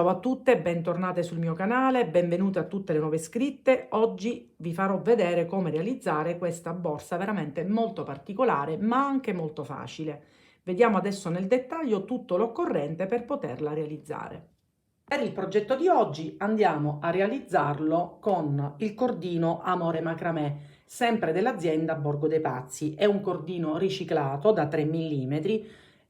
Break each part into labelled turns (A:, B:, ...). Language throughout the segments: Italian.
A: Ciao a tutte, bentornate sul mio canale, benvenute a tutte le nuove iscritte. Oggi vi farò vedere come realizzare questa borsa veramente molto particolare, ma anche molto facile. Vediamo adesso nel dettaglio tutto l'occorrente per poterla realizzare. Per il progetto di oggi andiamo a realizzarlo con il cordino Amore Macramè, sempre dell'azienda Borgo dei Pazzi. È un cordino riciclato da 3 mm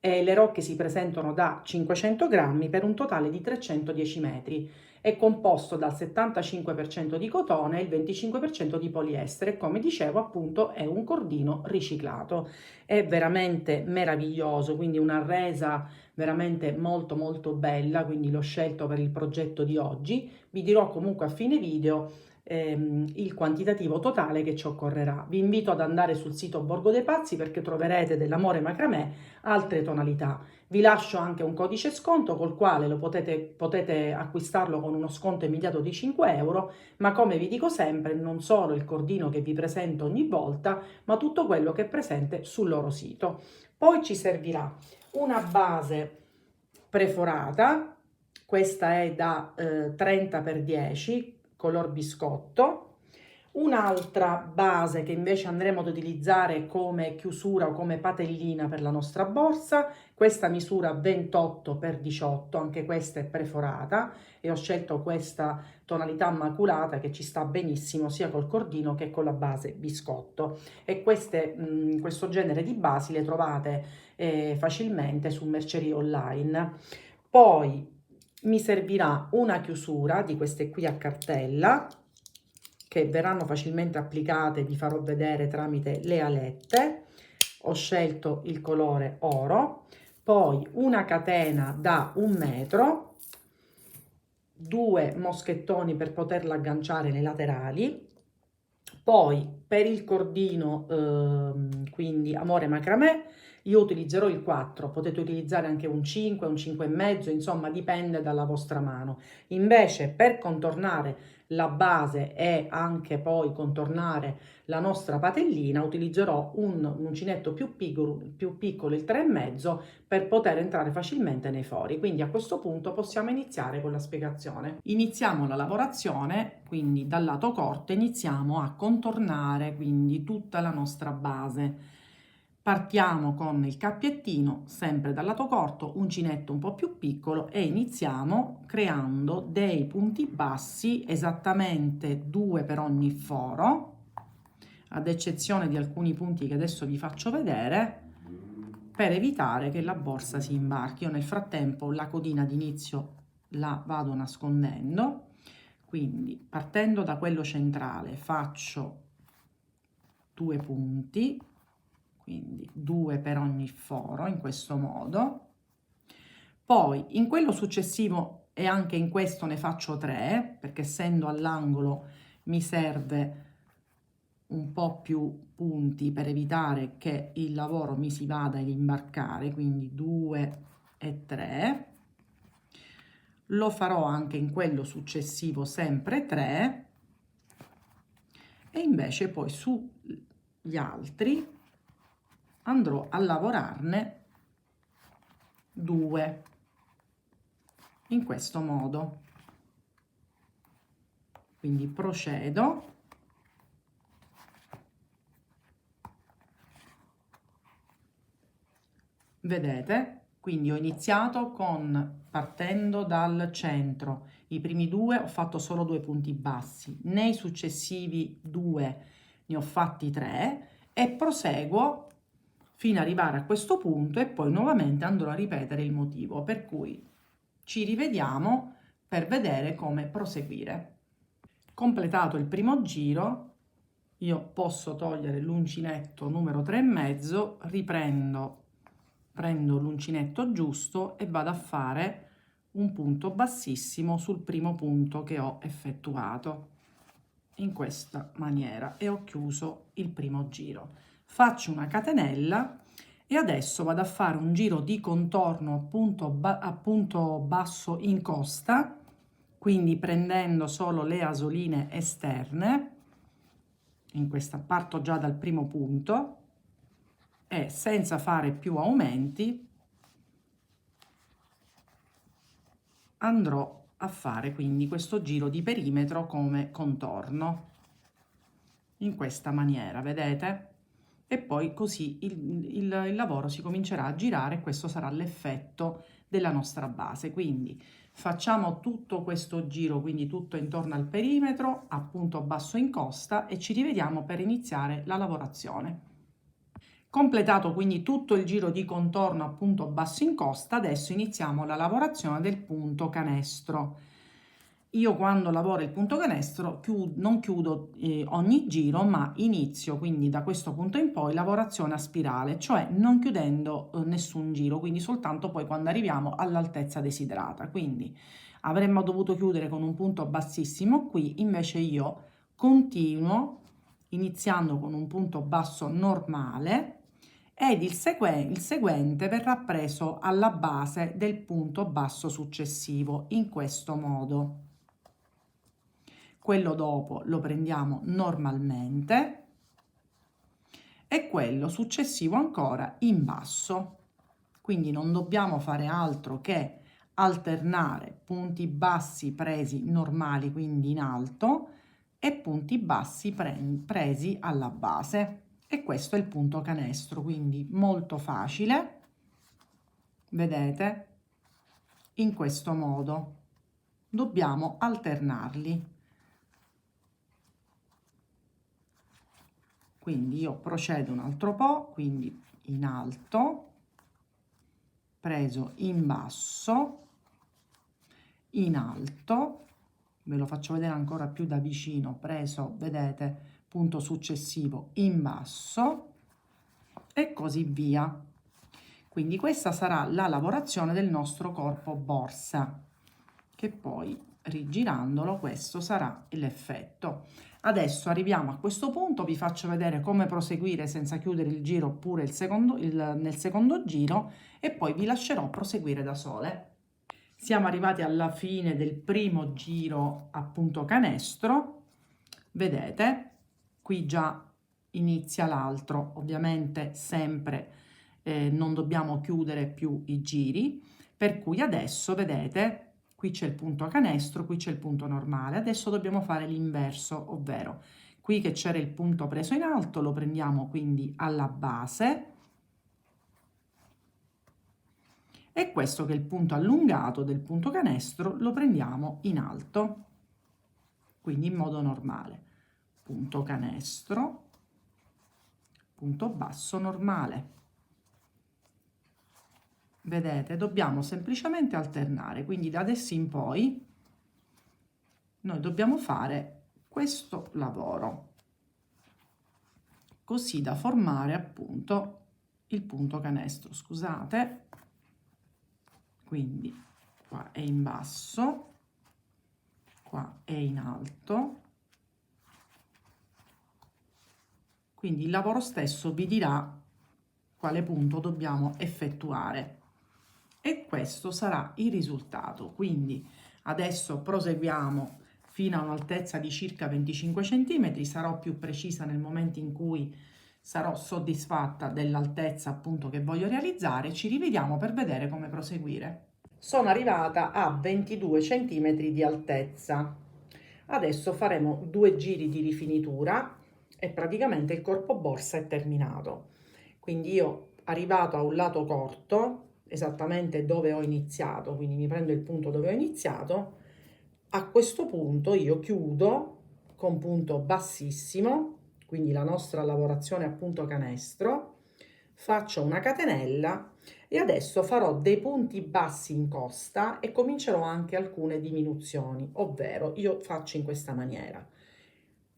A: e le rocche si presentano da 500 grammi per un totale di 310 metri. È composto dal 75% di cotone e il 25% di poliestere. Come dicevo, appunto, è un cordino riciclato. È veramente meraviglioso, quindi una resa veramente molto molto bella, quindi l'ho scelto per il progetto di oggi. Vi dirò comunque a fine video il quantitativo totale che ci occorrerà. Vi invito ad andare sul sito Borgo dei Pazzi perché troverete dell'Amore Macramè altre tonalità. Vi lascio anche un codice sconto col quale potete acquistarlo con uno sconto immediato di 5 euro, ma come vi dico sempre, non solo il cordino che vi presento ogni volta, ma tutto quello che è presente sul loro sito. Poi ci servirà una base preforata, questa è da 30x10, color biscotto, un'altra base che invece andremo ad utilizzare come chiusura o come patellina per la nostra borsa, questa misura 28x18, anche questa è preforata e ho scelto questa tonalità maculata che ci sta benissimo sia col cordino che con la base biscotto, e questo genere di basi le trovate facilmente su mercerie online. Poi mi servirà una chiusura di queste qui a cartella che verranno facilmente applicate, vi farò vedere tramite le alette. Ho scelto il colore oro, poi una catena da 1 metro, 2 moschettoni per poterla agganciare nei laterali. Poi per il cordino, quindi Amore Macramè, io utilizzerò il 4, potete utilizzare anche un 5, un 5,5, insomma dipende dalla vostra mano. Invece per contornare la base e anche poi contornare la nostra patellina utilizzerò un uncinetto più piccolo, il 3,5, per poter entrare facilmente nei fori. Quindi a questo punto possiamo iniziare con la spiegazione. Iniziamo la lavorazione, quindi dal lato corto iniziamo a contornare quindi tutta la nostra base. Partiamo con il cappiettino, sempre dal lato corto, uncinetto un po' più piccolo, e iniziamo creando dei punti bassi, esattamente 2 per ogni foro, ad eccezione di alcuni punti che adesso vi faccio vedere, per evitare che la borsa si imbarchi. Io nel frattempo la codina d'inizio la vado nascondendo, quindi partendo da quello centrale faccio 2 punti, quindi 2 per ogni foro, in questo modo. Poi in quello successivo e anche in questo ne faccio 3, perché essendo all'angolo mi serve un po' più punti per evitare che il lavoro mi si vada ad imbarcare, quindi 2 e 3. Lo farò anche in quello successivo, sempre 3, e invece poi sugli altri andrò a lavorarne 2 in questo modo. Quindi procedo. Vedete? Quindi ho iniziato partendo dal centro. I primi 2 ho fatto solo 2 punti bassi, nei successivi 2 ne ho fatti 3 e proseguo fino ad arrivare a questo punto, e poi nuovamente andrò a ripetere il motivo, per cui ci rivediamo per vedere come proseguire. Completato il primo giro, io posso togliere l'uncinetto numero 3,5, prendo l'uncinetto giusto e vado a fare un punto bassissimo sul primo punto che ho effettuato in questa maniera, e ho chiuso il primo giro. Faccio una catenella e adesso vado a fare un giro di contorno a punto basso in costa, quindi prendendo solo le asoline esterne. In questa parto già dal primo punto e senza fare più aumenti andrò a fare quindi questo giro di perimetro come contorno, in questa maniera, vedete? E poi così il lavoro si comincerà a girare e questo sarà l'effetto della nostra base. Quindi facciamo tutto questo giro, quindi tutto intorno al perimetro, a punto basso in costa, e ci rivediamo per iniziare la lavorazione. Completato quindi tutto il giro di contorno a punto basso in costa, adesso iniziamo la lavorazione del punto canestro. Io quando lavoro il punto canestro non chiudo ogni giro, ma inizio quindi da questo punto in poi lavorazione a spirale, cioè non chiudendo nessun giro, quindi soltanto poi quando arriviamo all'altezza desiderata. Quindi avremmo dovuto chiudere con un punto bassissimo qui, invece io continuo iniziando con un punto basso normale ed il seguente verrà preso alla base del punto basso successivo in questo modo. Quello dopo lo prendiamo normalmente e quello successivo ancora in basso. Quindi non dobbiamo fare altro che alternare punti bassi presi normali, quindi in alto, e punti bassi presi alla base. E questo è il punto canestro, quindi molto facile, vedete, in questo modo. Dobbiamo alternarli. Quindi io procedo un altro po', quindi in alto, preso in basso, in alto, ve lo faccio vedere ancora più da vicino, preso, vedete, punto successivo in basso e così via. Quindi questa sarà la lavorazione del nostro corpo borsa, che poi rigirandolo questo sarà l'effetto. Adesso arriviamo a questo punto, vi faccio vedere come proseguire senza chiudere il giro oppure nel secondo giro e poi vi lascerò proseguire da sole. Siamo arrivati alla fine del primo giro a punto canestro, vedete, qui già inizia l'altro, ovviamente sempre non dobbiamo chiudere più i giri, per cui adesso vedete qui c'è il punto canestro, qui c'è il punto normale, adesso dobbiamo fare l'inverso, ovvero qui che c'era il punto preso in alto lo prendiamo quindi alla base e questo che è il punto allungato del punto canestro lo prendiamo in alto, quindi in modo normale, punto canestro, punto basso normale. Vedete, dobbiamo semplicemente alternare, quindi da adesso in poi noi dobbiamo fare questo lavoro, così da formare appunto il punto canestro, scusate, quindi qua è in basso, qua è in alto, quindi il lavoro stesso vi dirà quale punto dobbiamo effettuare. E questo sarà il risultato. Quindi adesso proseguiamo fino a un'altezza di circa 25 cm, sarò più precisa nel momento in cui sarò soddisfatta dell'altezza appunto che voglio realizzare. Ci rivediamo per vedere come proseguire. Sono arrivata a 22 cm di altezza. Adesso faremo 2 giri di rifinitura e praticamente il corpo borsa è terminato. Quindi io arrivato a un lato corto, esattamente dove ho iniziato, quindi mi prendo il punto dove ho iniziato, a questo punto io chiudo con punto bassissimo, quindi la nostra lavorazione a punto canestro, faccio una catenella e adesso farò dei punti bassi in costa e comincerò anche alcune diminuzioni, ovvero io faccio in questa maniera.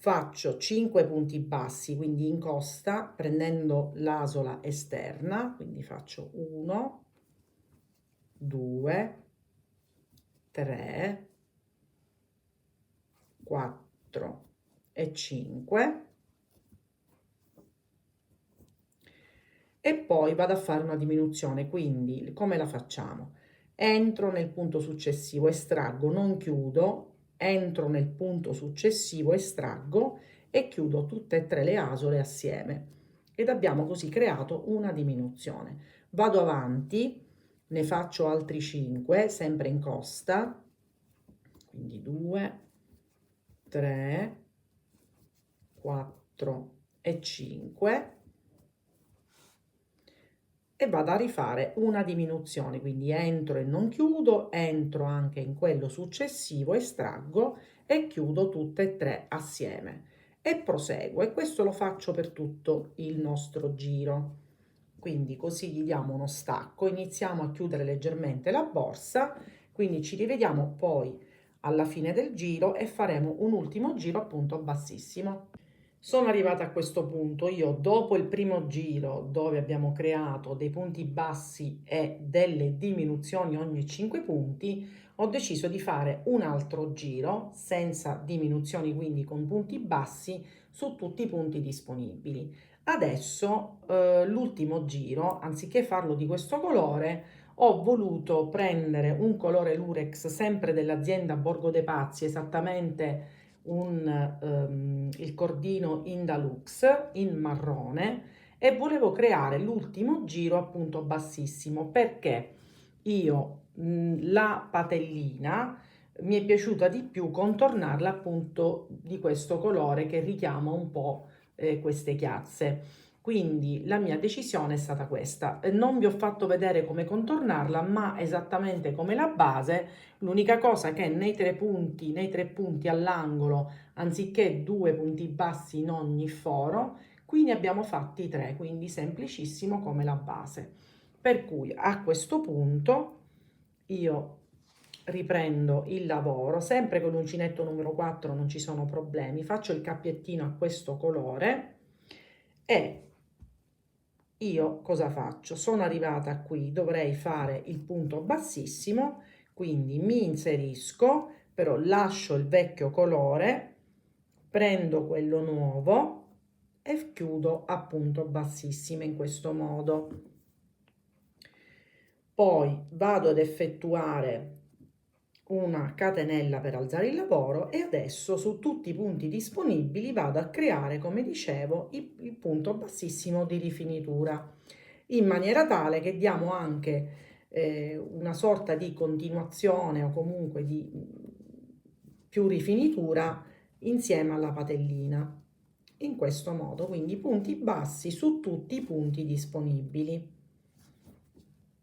A: Faccio 5 punti bassi, quindi in costa, prendendo l'asola esterna, quindi faccio 1, 2, 3, 4 e 5 e poi vado a fare una diminuzione, quindi come la facciamo? Entro nel punto successivo, estraggo, non chiudo, entro nel punto successivo, estraggo e chiudo tutte e 3 le asole assieme ed abbiamo così creato una diminuzione. Vado avanti, ne faccio altri 5 sempre in costa, quindi 2, 3, 4 e 5, e vado a rifare una diminuzione, quindi entro e non chiudo, entro anche in quello successivo, estraggo e chiudo tutte e tre assieme e proseguo, e questo lo faccio per tutto il nostro giro. Quindi così gli diamo uno stacco, iniziamo a chiudere leggermente la borsa, quindi ci rivediamo poi alla fine del giro e faremo un ultimo giro appunto bassissimo. Sono arrivata a questo punto, io dopo il primo giro dove abbiamo creato dei punti bassi e delle diminuzioni ogni 5 punti, ho deciso di fare un altro giro senza diminuzioni, quindi con punti bassi su tutti i punti disponibili. Adesso l'ultimo giro, anziché farlo di questo colore, ho voluto prendere un colore Lurex sempre dell'azienda Borgo dei Pazzi, esattamente il cordino Indalux in marrone, e volevo creare l'ultimo giro appunto bassissimo perché io la patellina mi è piaciuta di più contornarla appunto di questo colore che richiama un po' queste chiazze. Quindi la mia decisione è stata questa. Non vi ho fatto vedere come contornarla, ma esattamente come la base. L'unica cosa che nei tre punti all'angolo, anziché 2 punti bassi in ogni foro, qui ne abbiamo fatti 3, quindi semplicissimo come la base. Per cui a questo punto io riprendo il lavoro, sempre con l'uncinetto numero 4 non ci sono problemi, faccio il cappiettino a questo colore e io cosa faccio? Sono arrivata qui, dovrei fare il punto bassissimo, quindi mi inserisco, però lascio il vecchio colore, prendo quello nuovo e chiudo a punto bassissimo in questo modo. Poi vado ad effettuare una catenella per alzare il lavoro e adesso su tutti i punti disponibili vado a creare, come dicevo, il punto bassissimo di rifinitura, in maniera tale che diamo anche una sorta di continuazione o comunque di più rifinitura insieme alla patellina. In questo modo, quindi punti bassi su tutti i punti disponibili.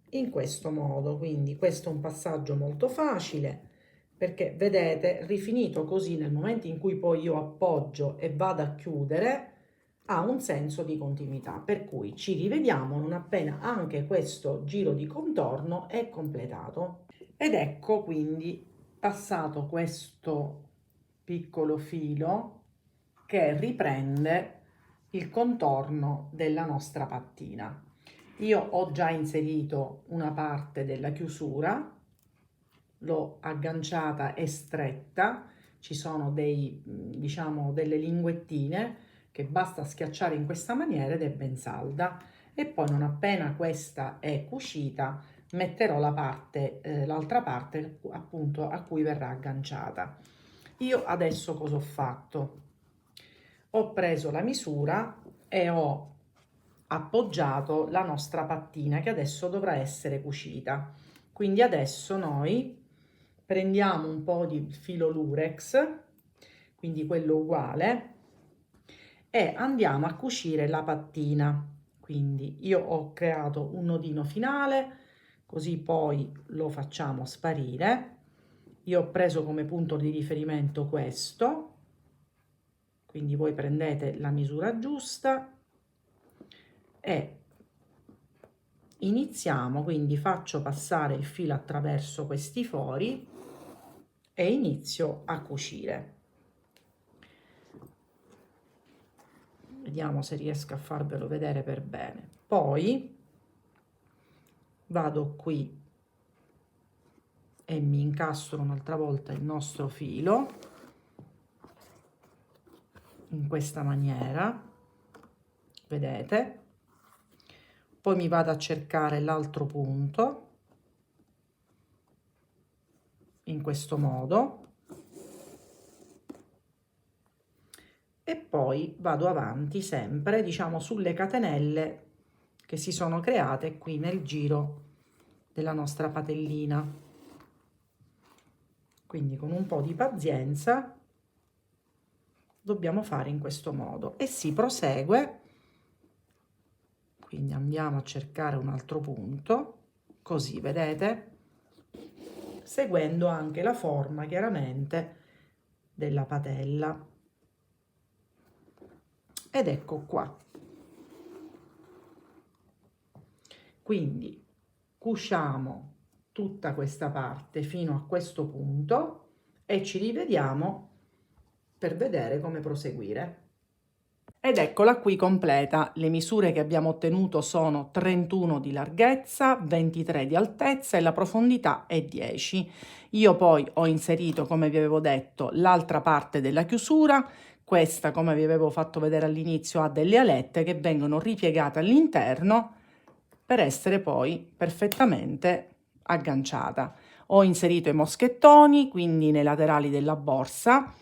A: In questo modo, quindi questo è un passaggio molto facile perché vedete, rifinito così nel momento in cui poi io appoggio e vado a chiudere, ha un senso di continuità, per cui ci rivediamo non appena anche questo giro di contorno è completato. Ed ecco quindi passato questo piccolo filo che riprende il contorno della nostra pattina. Io ho già inserito una parte della chiusura, l'ho agganciata e stretta, ci sono diciamo delle linguettine che basta schiacciare in questa maniera ed è ben salda, e poi non appena questa è cucita metterò l'altra parte appunto a cui verrà agganciata. Io adesso cosa ho fatto? Ho preso la misura e ho appoggiato la nostra pattina che adesso dovrà essere cucita. Quindi adesso noi prendiamo un po' di filo Lurex, quindi quello uguale, e andiamo a cucire la pattina. Quindi io ho creato un nodino finale, così poi lo facciamo sparire. Io ho preso come punto di riferimento questo, quindi voi prendete la misura giusta e iniziamo, quindi faccio passare il filo attraverso questi fori e inizio a cucire. Vediamo se riesco a farvelo vedere per bene. Poi vado qui e mi incastro un'altra volta il nostro filo in questa maniera, vedete? Poi mi vado a cercare l'altro punto in questo modo e poi vado avanti sempre, diciamo, sulle catenelle che si sono create qui nel giro della nostra patellina. Quindi con un po' di pazienza dobbiamo fare in questo modo e si prosegue. Quindi andiamo a cercare un altro punto, così vedete, seguendo anche la forma chiaramente della patella. Ed ecco qua. Quindi cuciamo tutta questa parte fino a questo punto e ci rivediamo per vedere come proseguire. Ed eccola qui completa. Le misure che abbiamo ottenuto sono 31 di larghezza, 23 di altezza e la profondità è 10. Io poi ho inserito, come vi avevo detto, l'altra parte della chiusura. Questa, come vi avevo fatto vedere all'inizio, ha delle alette che vengono ripiegate all'interno per essere poi perfettamente agganciata. Ho inserito i moschettoni, quindi nei laterali della borsa,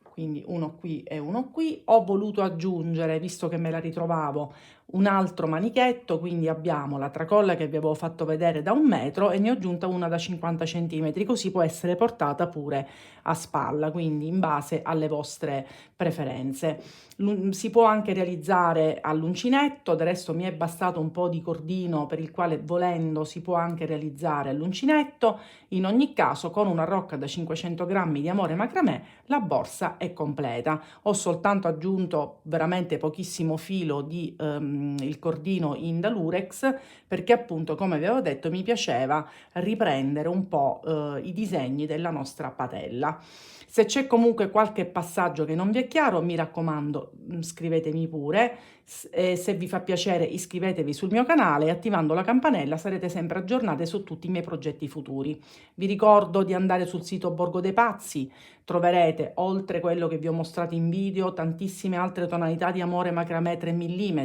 A: quindi uno qui e uno qui. Ho voluto aggiungere, visto che me la ritrovavo, un altro manichetto, quindi abbiamo la tracolla che vi avevo fatto vedere da 1 metro e ne ho aggiunta una da 50 centimetri, così può essere portata pure a spalla, quindi in base alle vostre preferenze. Si può anche realizzare all'uncinetto, del resto mi è bastato un po' di cordino per il quale, volendo, si può anche realizzare all'uncinetto. In ogni caso, con una rocca da 500 grammi di Amore Macramè la borsa è completa. Ho soltanto aggiunto veramente pochissimo filo di il cordino in Dalurex, perché appunto, come vi avevo detto, mi piaceva riprendere un po' i disegni della nostra patella. Se c'è comunque qualche passaggio che non vi è chiaro, mi raccomando, scrivetemi pure. Se vi fa piacere, iscrivetevi sul mio canale e attivando la campanella sarete sempre aggiornate su tutti i miei progetti futuri. Vi ricordo di andare sul sito Borgo dei Pazzi, troverete, oltre quello che vi ho mostrato in video, tantissime altre tonalità di Amore Macramè 3 mm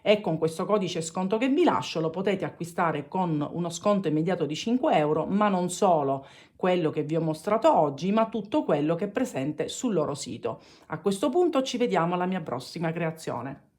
A: e con questo codice sconto che vi lascio lo potete acquistare con uno sconto immediato di 5 euro, ma non solo quello che vi ho mostrato oggi, ma tutto quello che è presente sul loro sito. A questo punto ci vediamo alla mia prossima creazione.